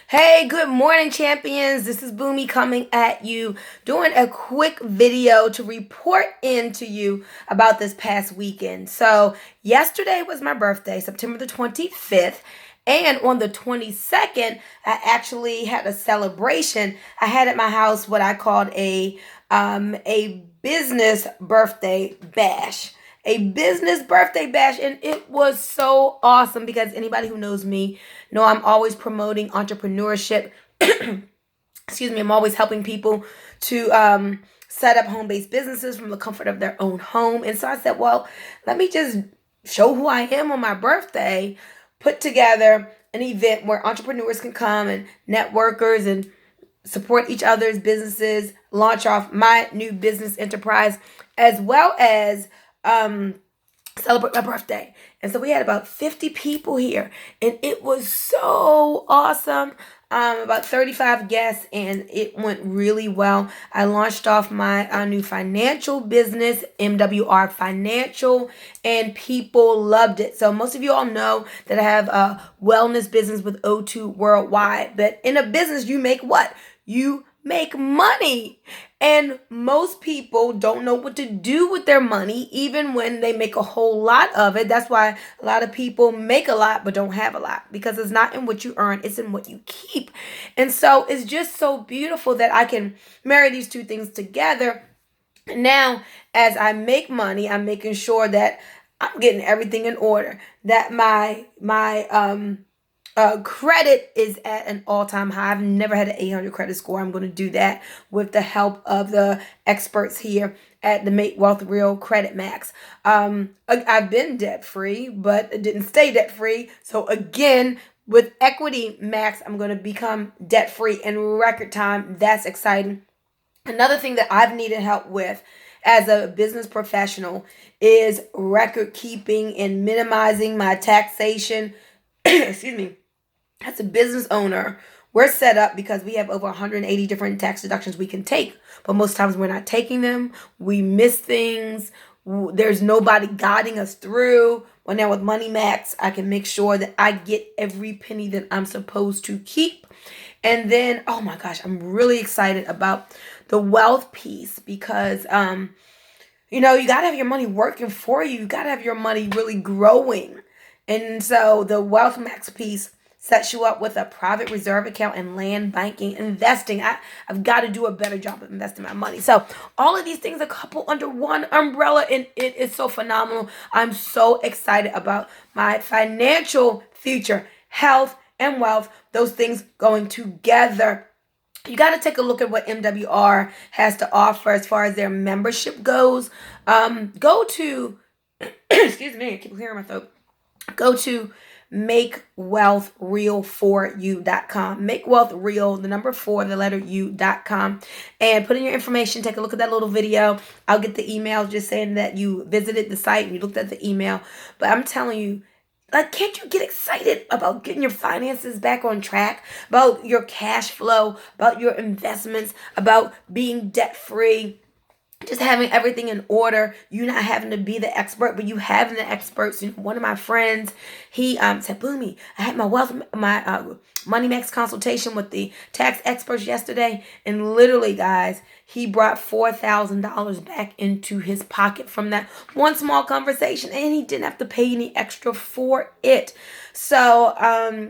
Hey, good morning, champions. This is Bunmi coming at you, doing a quick video to report in to you about this past weekend. So, yesterday was my birthday, September the 25th. And on the 22nd, I actually had a celebration. I had at my house what I called a business birthday bash. A business birthday bash, and it was so awesome because anybody who knows me know I'm always promoting entrepreneurship. Excuse me, I'm always helping people to set up home-based businesses from the comfort of their own home. And so I said, well, let me just show who I am on my birthday, put together an event where entrepreneurs can come and networkers and support each other's businesses, launch off my new business enterprise, as well as celebrate my birthday. And so we had about 50 people here, and it was so awesome. About 35 guests, and it went really well. I launched off my new financial business, MWR Financial, and people loved it. So most of you all know that I have a wellness business with O2 Worldwide. But in a business, you make what? You make money. And most people don't know what to do with their money, even when they make a whole lot of it. That's why a lot of people make a lot but don't have a lot, because it's not in what you earn, it's in what you keep. And so it's just so beautiful that I can marry these two things together. Now, as I make money, I'm making sure that I'm getting everything in order, that my credit is at an all-time high. I've never had an 800 credit score. I'm going to do that with the help of the experts here at the Make Wealth Real Credit Max. I've been debt-free, but it didn't stay debt-free. So again, with Equity Max, I'm going to become debt-free in record time. That's exciting. Another thing that I've needed help with as a business professional is record keeping and minimizing my taxation. Excuse me. As a business owner, we're set up because we have over 180 different tax deductions we can take. But most times we're not taking them. We miss things. There's nobody guiding us through. Well, now with Money Max, I can make sure that I get every penny that I'm supposed to keep. And then, oh my gosh, I'm really excited about the wealth piece because, you got to have your money working for you. You got to have your money really growing. And so the Wealth Max piece sets you up with a private reserve account and land banking, investing. I've got to do a better job of investing my money. So all of these things are coupled under one umbrella, and it is so phenomenal. I'm so excited about my financial future, health and wealth, those things going together. You got to take a look at what MWR has to offer as far as their membership goes. Go to, excuse me, I keep clearing my throat. Go to makewealthreal4u.com. Make wealth real, the number 4, the letter u.com, and put in your information. Take a look at that little video. I'll get the email just saying that you visited the site and you looked at the email. But I'm telling you, can't you get excited about getting your finances back on track, about your cash flow, about your investments, about being debt free? Just having everything in order, you not having to be the expert, but you having the experts. One of my friends, he said, Bunmi, I had my Money Max consultation with the tax experts yesterday, and literally, guys, he brought $4,000 back into his pocket from that one small conversation, and he didn't have to pay any extra for it. So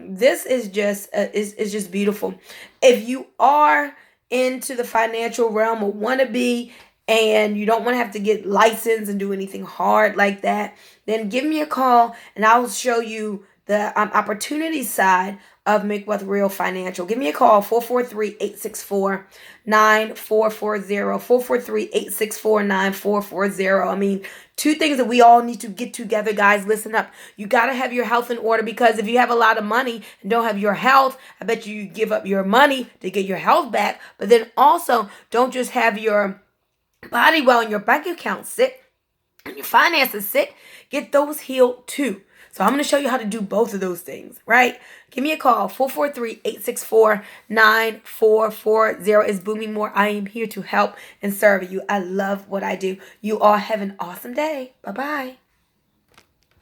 this is just is just beautiful. If you are into the financial realm or want to be, and you don't want to have to get licensed and do anything hard like that, then give me a call and I'll show you the opportunity side of Make Wealth Real Financial. Give me a call, 443-864-9440, 443-864-9440. I mean, two things that we all need to get together, guys. Listen up. You got to have your health in order, because if you have a lot of money and don't have your health, I bet you give up your money to get your health back. But then also, don't just have your body well and your bank account sick and your finances sick, get those healed too. So I'm going to show you how to do both of those things, right? Give me a call, 443-864-9440. It's Bunmi Moore. I am here to help and serve you. I love what I do. You all have an awesome day. Bye-bye.